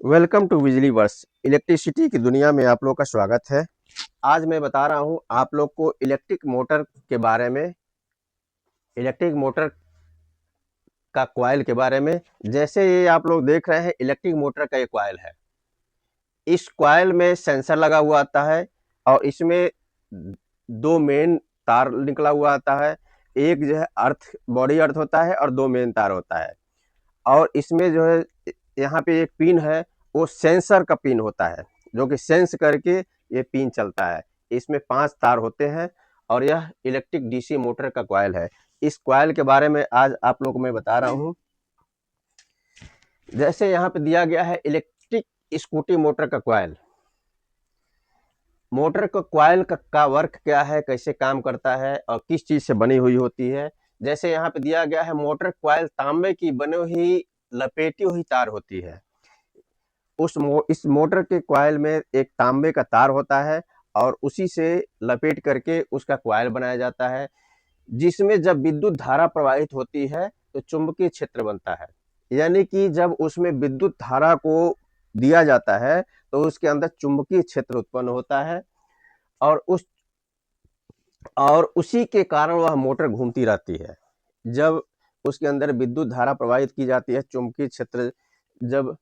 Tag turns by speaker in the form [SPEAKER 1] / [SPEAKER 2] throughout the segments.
[SPEAKER 1] Welcome to बिजली verse. Electricity की दुनिया में आप लोग का स्वागत है। आज मैं बता रहा हूँ आप लोग को इलेक्ट्रिक मोटर के बारे में, इलेक्ट्रिक मोटर का कॉइल के बारे में। जैसे ये आप लोग देख रहे हैं, इलेक्ट्रिक मोटर का ये कॉइल है। इस कॉइल में सेंसर लगा हुआ आता है और इसमें दो मेन तार निकला हुआ आता है। एक जो है अर्थ, बॉडी अर्थ होता है और दो मेन तार होता है। और इसमें जो है यहाँ पे एक पिन है, वो सेंसर का पिन होता है जो कि सेंस करके ये पिन चलता है। इसमें 5 तार होते हैं और यह इलेक्ट्रिक डीसी मोटर का कॉइल है। इस कॉइल के बारे में आज आप लोग को मैं बता रहा हूँ। जैसे यहाँ पे दिया गया है इलेक्ट्रिक स्कूटी मोटर का कॉइल। मोटर का कॉइल का वर्क क्या है, कैसे काम करता है और किस चीज से बनी हुई होती है। जैसे यहाँ पे दिया गया है, मोटर कॉइल तांबे की बनी हुई लपेटी हुई तार होती है। इस मोटर के कॉइल में एक तांबे का तार होता है और उसी से लपेट करके उसका कॉइल बनाया जाता है, जिसमें जब विद्युत धारा प्रवाहित होती है तो चुंबकीय क्षेत्र बनता है। यानी कि जब उसमें विद्युत धारा को दिया जाता है तो उसके अंदर चुंबकीय क्षेत्र उत्पन्न होता है और उसी के कारण वह मोटर घूमती रहती है। जब उसके अंदर विद्युत धारा प्रवाहित की जाती है, चुंबकीय क्षेत्र जब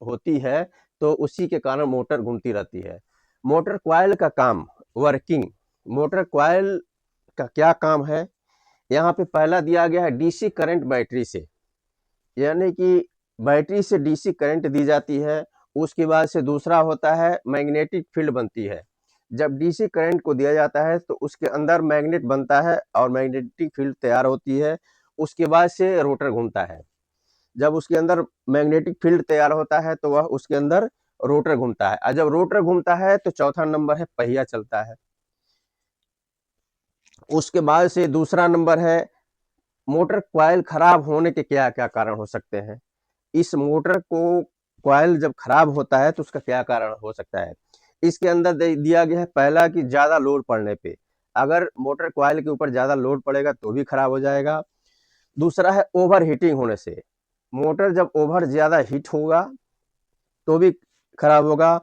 [SPEAKER 1] होती है, तो उसी के कारण मोटर घूमती रहती है। मोटर कॉइल का काम, वर्किंग। मोटर कॉइल का क्या काम है, यहाँ पे पहला दिया गया है डीसी करंट बैटरी से। यानी कि बैटरी से डीसी करंट दी जाती है। उसके बाद से दूसरा होता है मैग्नेटिक फील्ड बनती है। जब डीसी करंट को दिया जाता है तो उसके अंदर मैग्नेट बनता है और मैग्नेटिक फील्ड तैयार होती है। उसके बाद से रोटर घूमता है। जब उसके अंदर मैग्नेटिक फील्ड तैयार होता है तो वह उसके अंदर रोटर घूमता है, और जब रोटर घूमता है तो चौथा नंबर है पहिया चलता है। उसके बाद से दूसरा नंबर है मोटर कॉइल खराब होने के क्या क्या कारण हो सकते हैं। इस मोटर को कॉइल जब खराब होता है तो उसका क्या कारण हो सकता है। इसके अंदर दिया गया है पहला कि ज्यादा लोड पड़ने पे, अगर मोटर कॉइल के ऊपर ज्यादा लोड पड़ेगा तो भी खराब हो जाएगा। दूसरा है ओवर हीटिंग होने से, मोटर जब ओवर ज्यादा हीट होगा तो भी खराब होगा।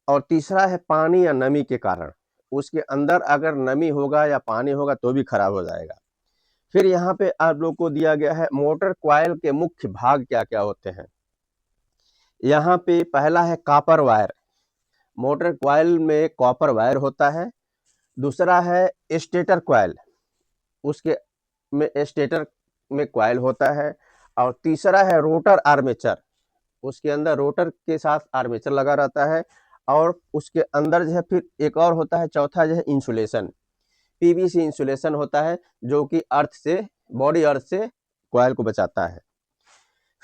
[SPEAKER 1] और तीसरा है पानी या नमी के कारण, उसके अंदर अगर नमी होगा या पानी होगा तो भी खराब हो जाएगा। फिर यहाँ पे आप लोग को दिया गया है मोटर कॉइल के मुख्य भाग क्या क्या होते हैं। यहाँ पे पहला है कॉपर वायर। मोटर कॉइल में कॉपर वायर होता है। दूसरा है स्टेटर कॉइल, उसके में स्टेटर में कॉइल होता है। और तीसरा है रोटर आर्मेचर, उसके अंदर रोटर के साथ आर्मेचर लगा रहता है। और उसके अंदर जो है फिर एक और होता है, चौथा जो है इंसुलेशन, पीवीसी इंसुलेशन होता है, जो कि अर्थ से, बॉडी अर्थ से कॉइल को बचाता है।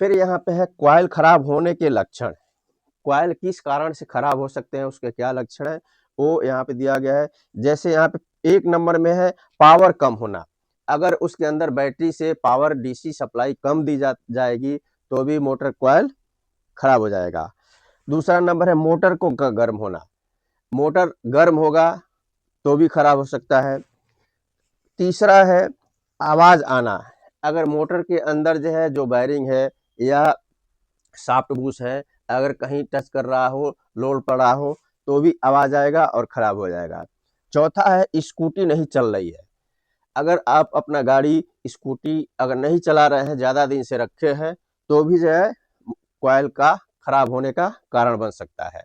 [SPEAKER 1] फिर यहाँ पे है कॉइल खराब होने के लक्षण। कॉइल किस कारण से खराब हो सकते हैं, उसके क्या लक्षण है, वो यहाँ पे दिया गया है। जैसे यहाँ पे 1 नंबर में है पावर कम होना। अगर उसके अंदर बैटरी से पावर डीसी सप्लाई कम दी जाएगी तो भी मोटर कॉइल खराब हो जाएगा। दूसरा नंबर है मोटर को गर्म होना, मोटर गर्म होगा तो भी खराब हो सकता है। तीसरा है आवाज आना, अगर मोटर के अंदर जो है, जो वायरिंग है या सॉफ्ट बूस है, अगर कहीं टच कर रहा हो, लोड पड़ा हो तो भी आवाज आएगा और खराब हो जाएगा। चौथा है स्कूटी नहीं चल रही है, अगर आप अपना गाड़ी स्कूटी अगर नहीं चला रहे हैं, ज्यादा दिन से रखे हैं, तो भी जो है कॉइल का खराब होने का कारण बन सकता है।